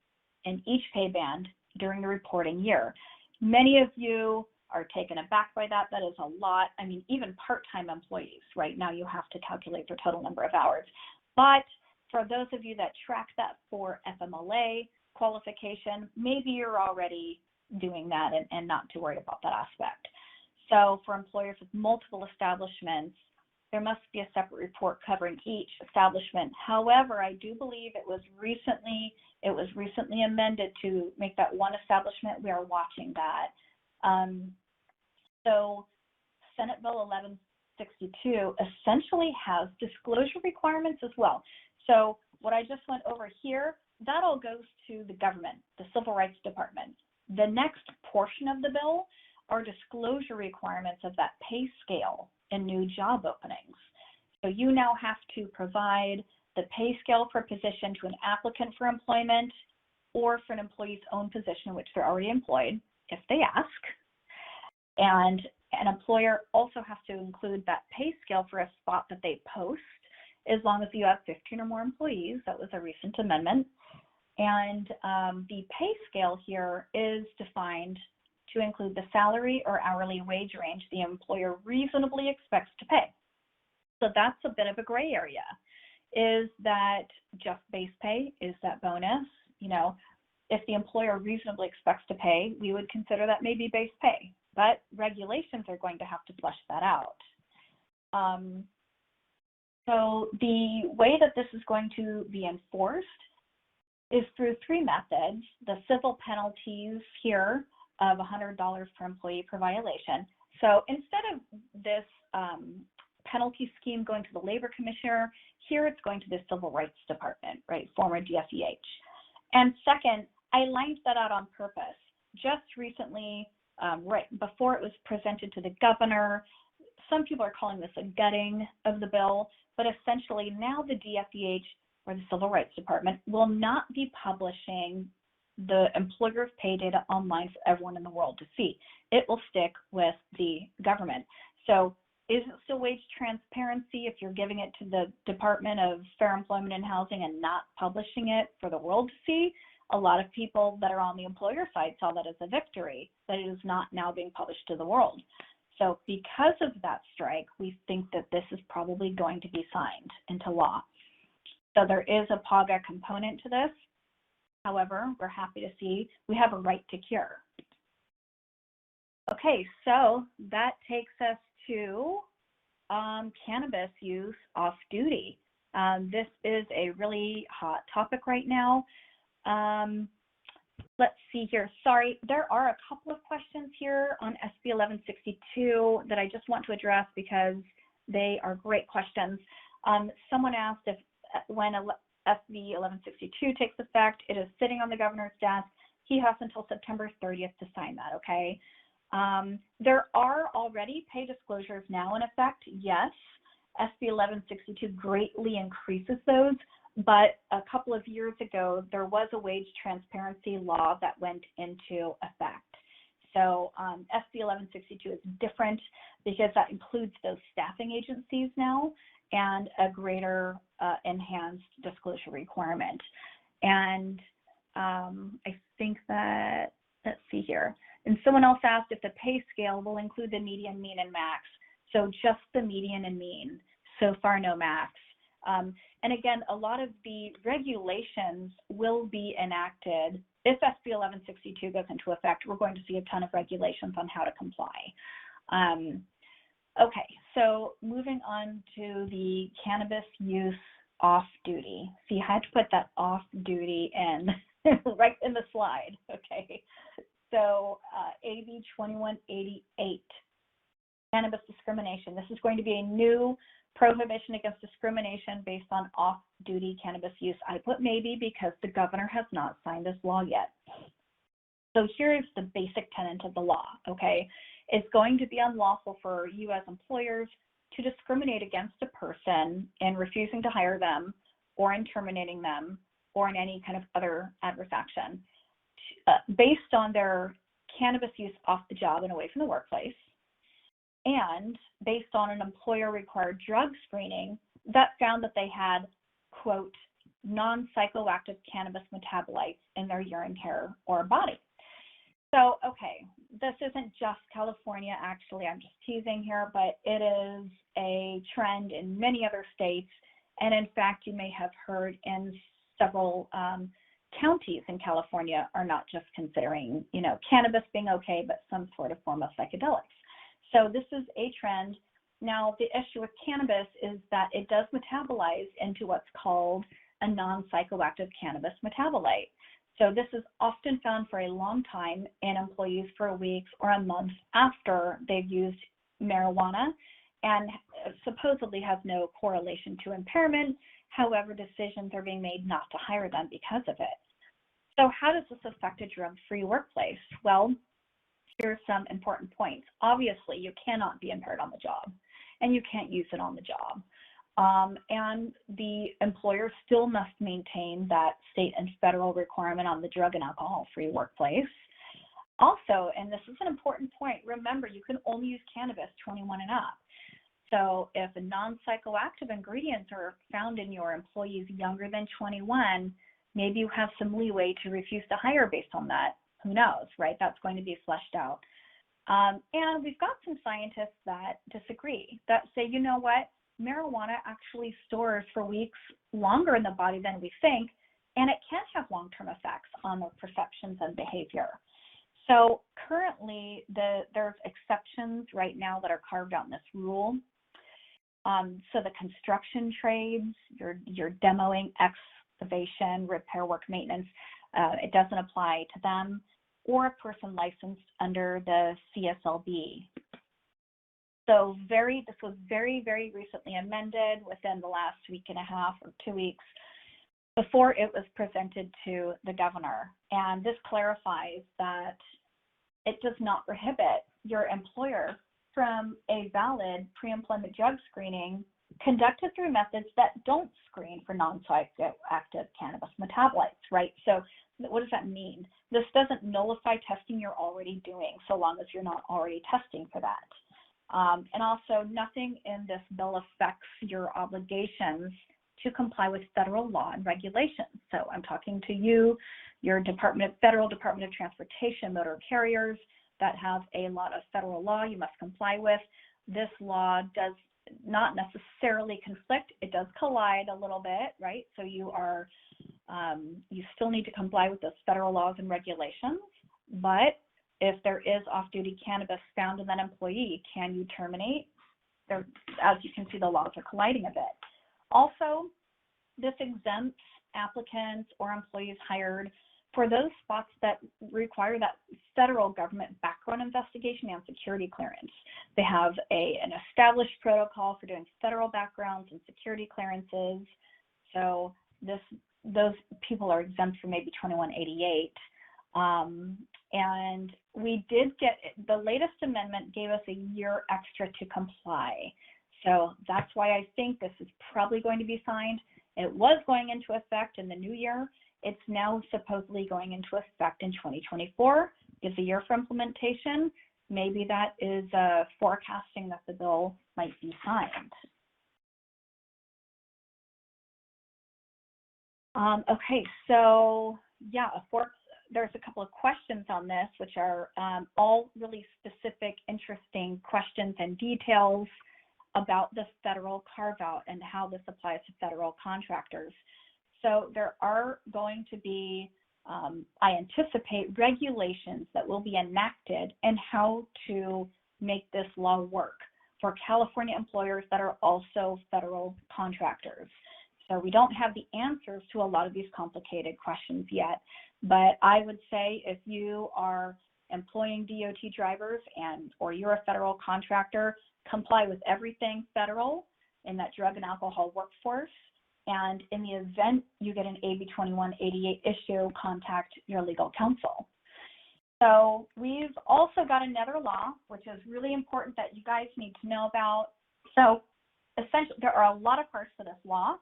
in each pay band during the reporting year. Many of you are taken aback by that. That is a lot. I mean, even part-time employees, right now you have to calculate their total number of hours. But for those of you that track that for FMLA qualification, maybe you're already doing that and not too worried about that aspect. So for employers with multiple establishments, there must be a separate report covering each establishment. However, I do believe it was recently amended to make that one establishment. We are watching that. So Senate Bill 1162 essentially has disclosure requirements as well. So what I just went over here, that all goes to the government, the Civil Rights Department. The next portion of the bill are disclosure requirements of that pay scale in new job openings. So you now have to provide the pay scale for a position to an applicant for employment or for an employee's own position in which they're already employed. if they ask. And an employer also has to include that pay scale for a spot that they post, as long as you have 15 or more employees. That was a recent amendment. And the pay scale here is defined to include the salary or hourly wage range the employer reasonably expects to pay. So that's a bit of a gray area. Is that just base pay? Is that bonus? You know, if the employer reasonably expects to pay, we would consider that maybe base pay, but regulations are going to have to flesh that out. So the way that this is going to be enforced is through three methods. The civil penalties here of $100 per employee per violation. So instead of this penalty scheme going to the Labor Commissioner, here it's going to the Civil Rights Department, right, former DFEH. And second, I lined that out on purpose. Just recently, right before it was presented to the governor, some people are calling this a gutting of the bill, but essentially now the DFEH, or the Civil Rights Department, will not be publishing the employer's pay data online for everyone in the world to see. It will stick with the government. So is it still wage transparency if you're giving it to the Department of Fair Employment and Housing and not publishing it for the world to see? A lot of people that are on the employer side saw that as a victory, that it is not now being published to the world. So because of that strike, we think that this is probably going to be signed into law. So there is a PAGA component to this. However, we're happy to see we have a right to cure. Okay, so that takes us to cannabis use off-duty. This is a really hot topic right now. Let's see here. Sorry, there are a couple of questions here on SB 1162 that I just want to address because they are great questions. Someone asked if when SB 1162 takes effect, it is sitting on the governor's desk. He has until September 30th to sign that, okay? There are already pay disclosures now in effect, yes. SB 1162 greatly increases those, but a couple of years ago, there was a wage transparency law that went into effect. So SB 1162 is different because that includes those staffing agencies now and a greater enhanced disclosure requirement. And I think that, let's see here. And someone else asked if the pay scale will include the median, mean, and max. So just the median and mean. So far, no max. And again, a lot of the regulations will be enacted. If SB 1162 goes into effect, we're going to see a ton of regulations on how to comply. Okay, so moving on to the cannabis use off-duty. See, I had to put that off-duty in right in the slide, okay? So AB 2188, cannabis discrimination. This is going to be a new prohibition against discrimination based on off-duty cannabis use. I put maybe because the governor has not signed this law yet. So here's the basic tenet of the law, okay? It's going to be unlawful for you as employers to discriminate against a person in refusing to hire them or in terminating them or in any kind of other adverse action based on their cannabis use off the job and away from the workplace, and based on an employer-required drug screening that found that they had, quote, non-psychoactive cannabis metabolites in their urine, hair, or body. So, okay, this isn't just California, actually, I'm just teasing here, but it is a trend in many other states, and in fact, you may have heard in several counties in California are not just considering, you know, cannabis being okay, but some sort of form of psychedelics. So this is a trend. Now, the issue with cannabis is that it does metabolize into what's called a non-psychoactive cannabis metabolite. So this is often found for a long time in employees for a week or a month after they've used marijuana and supposedly has no correlation to impairment. However, decisions are being made not to hire them because of it. So how does this affect a drug-free workplace? Well, here's some important points. Obviously, you cannot be impaired on the job, and you can't use it on the job. And the employer still must maintain that state and federal requirement on the drug and alcohol-free workplace. Also, and this is an important point, remember you can only use cannabis 21 and up. So if non-psychoactive ingredients are found in your employees younger than 21, maybe you have some leeway to refuse to hire based on that. Who knows, right? That's going to be fleshed out. And we've got some scientists that disagree, that say, you know what, marijuana actually stores for weeks longer in the body than we think, and it can have long-term effects on their perceptions and behavior. So currently, there's exceptions right now that are carved out in this rule. So the construction trades, your demoing, excavation, repair work, maintenance, it doesn't apply to them, or a person licensed under the CSLB. So this was very, very recently amended within the last week and a half or 2 weeks before it was presented to the governor. And this clarifies that it does not prohibit your employer from a valid pre-employment drug screening conducted through methods that don't screen for non-psychoactive cannabis metabolites, right? So what does that mean? This doesn't nullify testing you're already doing, so long as you're not already testing for that. And also, nothing in this bill affects your obligations to comply with federal law and regulations. So I'm talking to you, your Federal Department of Transportation, motor carriers that have a lot of federal law you must comply with. This law does not necessarily conflict. It does collide a little bit, right? So you still need to comply with those federal laws and regulations, but if there is off-duty cannabis found in that employee, can you terminate? As you can see, the laws are colliding a bit. Also, this exempts applicants or employees hired for those spots that require that federal government background investigation and security clearance. They have an established protocol for doing federal backgrounds and security clearances. So those people are exempt from maybe 2188. And we did get, the latest amendment gave us a year extra to comply. So that's why I think this is probably going to be signed. It was going into effect in the new year. It's now supposedly going into effect in 2024. Gives a year for implementation. Maybe that is forecasting that the bill might be signed. Okay, so yeah, there's a couple of questions on this, which are all really specific, interesting questions and details about the federal carve-out and how this applies to federal contractors. So there are going to be, I anticipate, regulations that will be enacted and how to make this law work for California employers that are also federal contractors. So we don't have the answers to a lot of these complicated questions yet, but I would say if you are employing DOT drivers or you're a federal contractor, comply with everything federal in that drug and alcohol workforce. And in the event you get an AB 2188 issue, contact your legal counsel. So we've also got another law, which is really important that you guys need to know about. So essentially, there are a lot of parts to this law,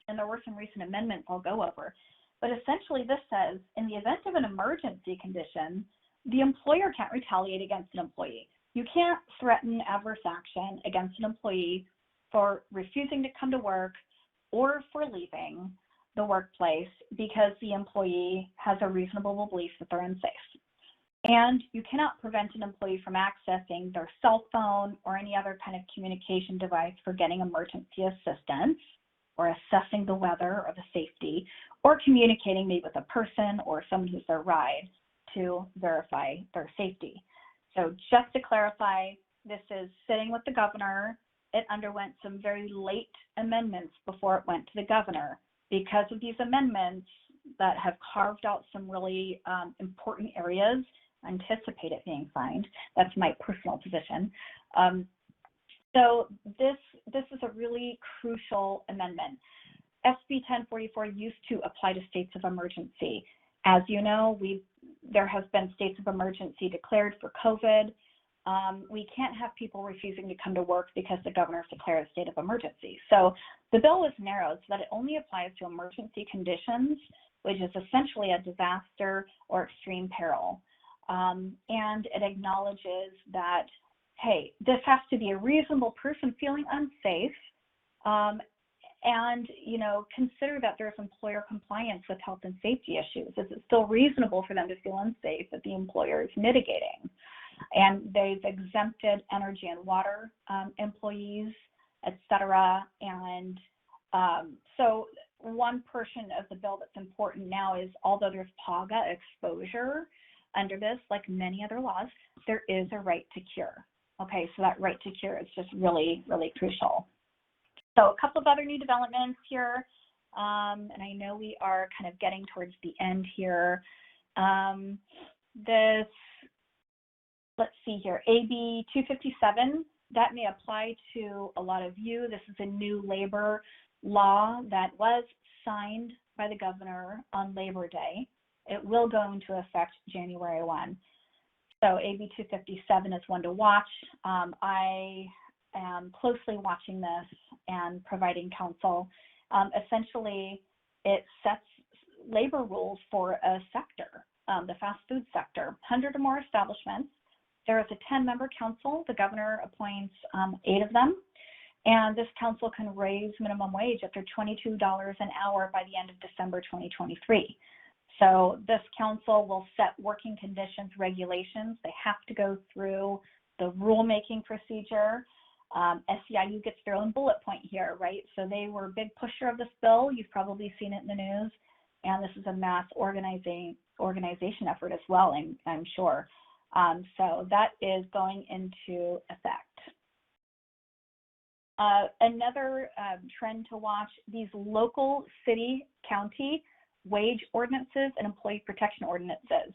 and there were some recent amendments I'll go over. But essentially this says, in the event of an emergency condition, the employer can't retaliate against an employee. You can't threaten adverse action against an employee for refusing to come to work or for leaving the workplace because the employee has a reasonable belief that they're unsafe. And you cannot prevent an employee from accessing their cell phone or any other kind of communication device for getting emergency assistance or assessing the weather or the safety, or communicating maybe with a person or someone who's their ride to verify their safety. So just to clarify, this is sitting with the governor. It underwent some very late amendments before it went to the governor. Because of these amendments that have carved out some really important areas, I anticipate it being signed. That's my personal position. So this is a really crucial amendment. SB1044 used to apply to states of emergency. As you know, there has been states of emergency declared for COVID. We can't have people refusing to come to work because the governor's declared a state of emergency. So the bill was narrowed so that it only applies to emergency conditions, which is essentially a disaster or extreme peril. and it acknowledges that, hey, this has to be a reasonable person feeling unsafe, and, you know, consider that there's employer compliance with health and safety issues. Is it still reasonable for them to feel unsafe that the employer is mitigating? And they've exempted energy and water employees, et cetera. And so one portion of the bill that's important now is, although there's PAGA exposure under this, like many other laws, there is a right to cure. Okay, so that right to cure is just really, really crucial. So a couple of other new developments here, and I know we are kind of getting towards the end here. Let's see here, AB 257, that may apply to a lot of you. This is a new labor law that was signed by the governor on Labor Day. It will go into effect January 1. So AB 257 is one to watch. I am closely watching this and providing counsel. Essentially, it sets labor rules for a sector, the fast food sector, 100 or more establishments. There is a 10-member council. The governor appoints 8 of them. And this council can raise minimum wage up to $22 an hour by the end of December 2023. So this council will set working conditions, regulations. They have to go through the rulemaking procedure. SEIU gets their own bullet point here, right? So they were a big pusher of this bill. You've probably seen it in the news. And this is a mass organization effort as well, I'm sure. So that is going into effect. Another trend to watch, these local city, county wage ordinances and employee protection ordinances.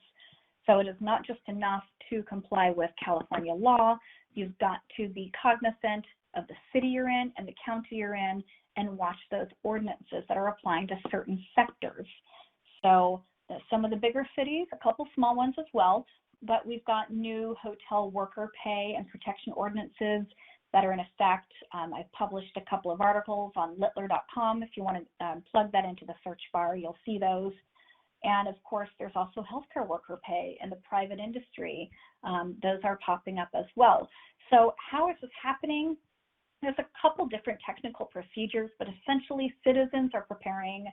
So it is not just enough to comply with California law. You've got to be cognizant of the city you're in and the county you're in and watch those ordinances that are applying to certain sectors. So some of the bigger cities, a couple small ones as well, but we've got new hotel worker pay and protection ordinances that are in effect. I've published a couple of articles on littler.com. If you want to plug that into the search bar, you'll see those. And of course, there's also healthcare worker pay in the private industry. Those are popping up as well. So how is this happening? There's a couple different technical procedures, but essentially citizens are preparing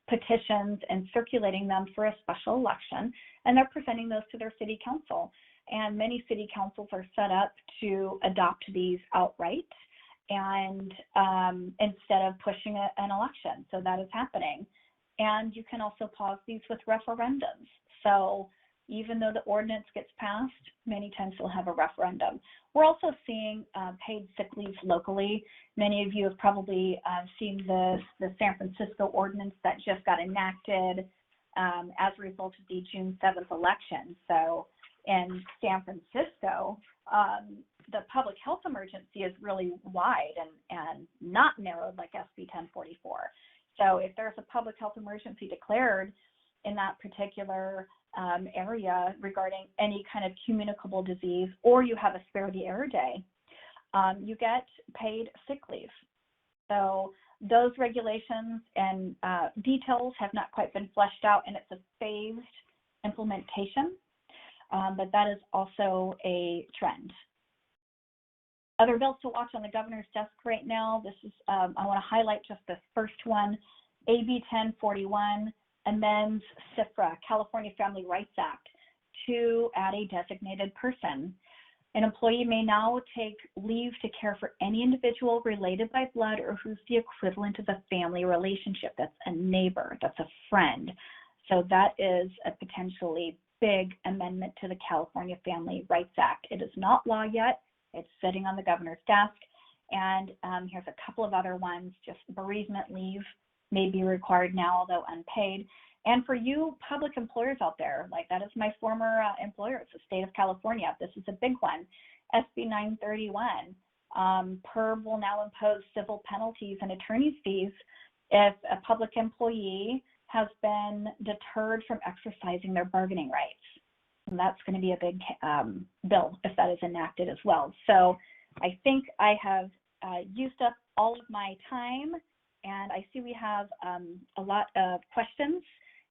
petitions and circulating them for a special election, and they're presenting those to their city council. And many city councils are set up to adopt these outright and instead of pushing an election. So that is happening. And you can also pause these with referendums. So even though the ordinance gets passed, many times we'll have a referendum. We're also seeing paid sick leave locally. Many of you have probably seen the San Francisco ordinance that just got enacted as a result of the June 7th election. So in San Francisco, the public health emergency is really wide and not narrowed like SB1044. So if there's a public health emergency declared in that particular area regarding any kind of communicable disease, or you have a spare the air day, you get paid sick leave. So those regulations and details have not quite been fleshed out, and it's a phased implementation, but that is also a trend. Other bills to watch on the governor's desk right now, this is, I want to highlight just the first one, AB 1041 amends CFRA, California Family Rights Act, to add a designated person. An employee may now take leave to care for any individual related by blood or who's the equivalent of a family relationship. That's a neighbor, that's a friend. So that is a potentially big amendment to the California Family Rights Act. It is not law yet. It's sitting on the governor's desk. And here's a couple of other ones. Just bereavement leave may be required now, although unpaid. And for you public employers out there, like that is my former employer, it's the state of California. This is a big one. SB 931. PERB will now impose civil penalties and attorney's fees if a public employee has been deterred from exercising their bargaining rights. And that's going to be a big bill if that is enacted as well. So I think I have used up all of my time, and I see we have a lot of questions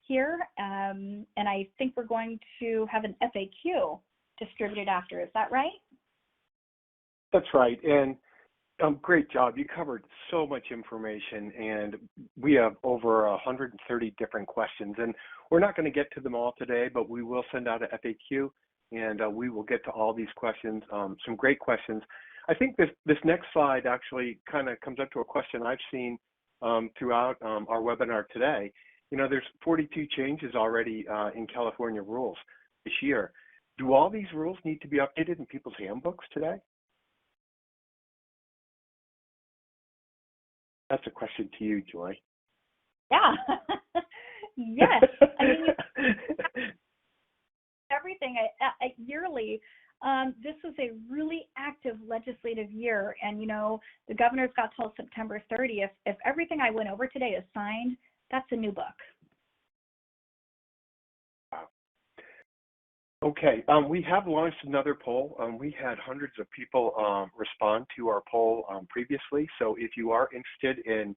here, and I think we're going to have an FAQ distributed after. Is that right? That's right. And great job. You covered so much information, and we have over 130 different questions. And we're not going to get to them all today, but we will send out an FAQ, and we will get to all these questions. Some great questions. I think this next slide actually kind of comes up to a question I've seen throughout our webinar today. You know, there's 42 changes already in California rules this year. Do all these rules need to be updated in people's handbooks today? That's a question to you, Joy. Yeah. Yes. I mean, everything yearly. This was a really active legislative year, and you know, the governor's got till September 30th. If everything I went over today is signed, that's a new book. Wow. Okay, we have launched another poll. We had hundreds of people respond to our poll previously, so if you are interested in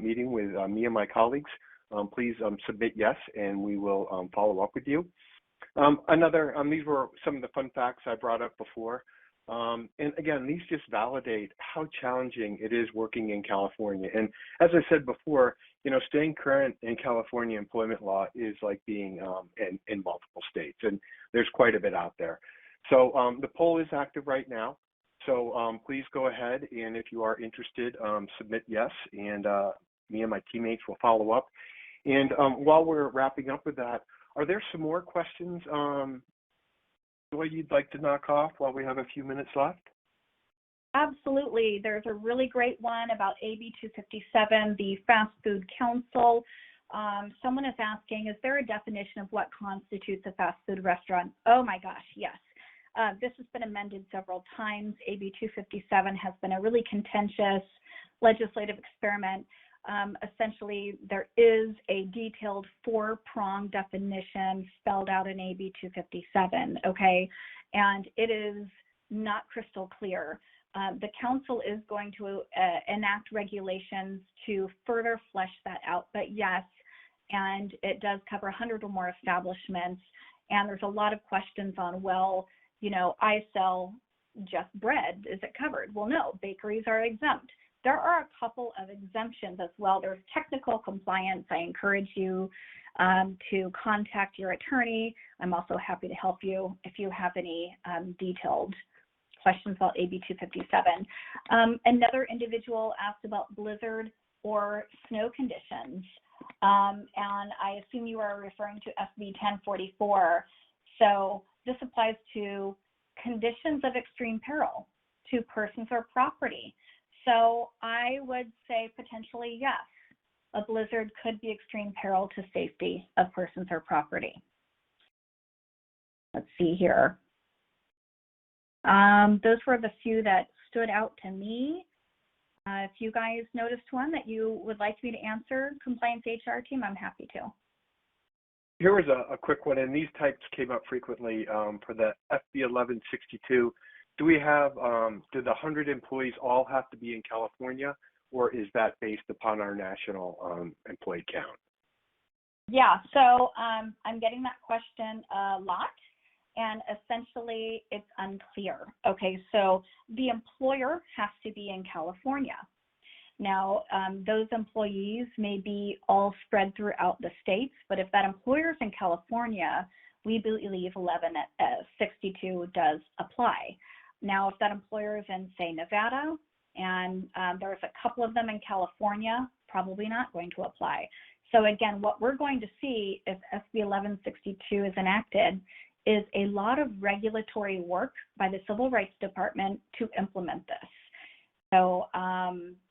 meeting with me and my colleagues, please submit yes, and we will follow up with you. These were some of the fun facts I brought up before. And again, these just validate how challenging it is working in California. And as I said before, you know, staying current in California employment law is like being in multiple states, and there's quite a bit out there. So the poll is active right now. So please go ahead, and if you are interested, submit yes, and me and my teammates will follow up. And while we're wrapping up with that, are there some more questions Joy, you'd like to knock off while we have a few minutes left? Absolutely. There's a really great one about AB 257, the Fast Food Council. Someone is asking, is there a definition of what constitutes a fast food restaurant? Oh my gosh, yes. This has been amended several times. AB 257 has been a really contentious legislative experiment. Essentially, there is a detailed 4-prong definition spelled out in AB 257, okay? And it is not crystal clear. The council is going to enact regulations to further flesh that out, but yes, and it does cover 100 or more establishments, and there's a lot of questions on, well, you know, I sell just bread, is it covered? Well, no, bakeries are exempt. There are a couple of exemptions as well. There's technical compliance. I encourage you to contact your attorney. I'm also happy to help you if you have any detailed questions about AB 257. Another individual asked about blizzard or snow conditions, and I assume you are referring to SB 1044. So this applies to conditions of extreme peril to persons or property. So I would say potentially yes, a blizzard could be extreme peril to safety of persons or property. Let's see here. Those were the few that stood out to me. If you guys noticed one that you would like me to answer, compliance HR team, I'm happy to. Here was a quick one, and these types came up frequently for the SB 1162. Do we have, do the 100 employees all have to be in California, or is that based upon our national employee count? Yeah, so I'm getting that question a lot, and essentially it's unclear. Okay, so the employer has to be in California. Now, those employees may be all spread throughout the states, but if that employer is in California, we believe 1162 does apply. Now, if that employer is in, say, Nevada, and there's a couple of them in California, probably not going to apply. So again, what we're going to see if SB 1162 is enacted is a lot of regulatory work by the Civil Rights Department to implement this. So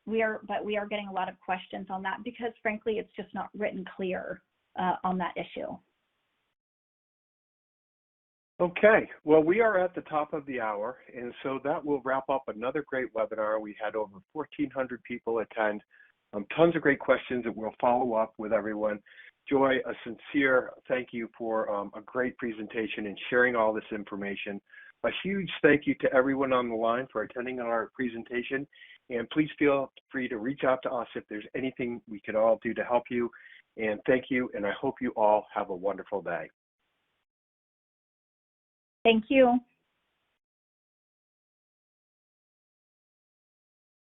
we are getting a lot of questions on that because, frankly, it's just not written clear on that issue. Okay, well, we are at the top of the hour, and so that will wrap up another great webinar. We had over 1,400 people attend, tons of great questions that we'll follow up with everyone. Joy, a sincere thank you for a great presentation and sharing all this information. A huge thank you to everyone on the line for attending our presentation, and please feel free to reach out to us if there's anything we could all do to help you. And thank you, and I hope you all have a wonderful day. Thank you.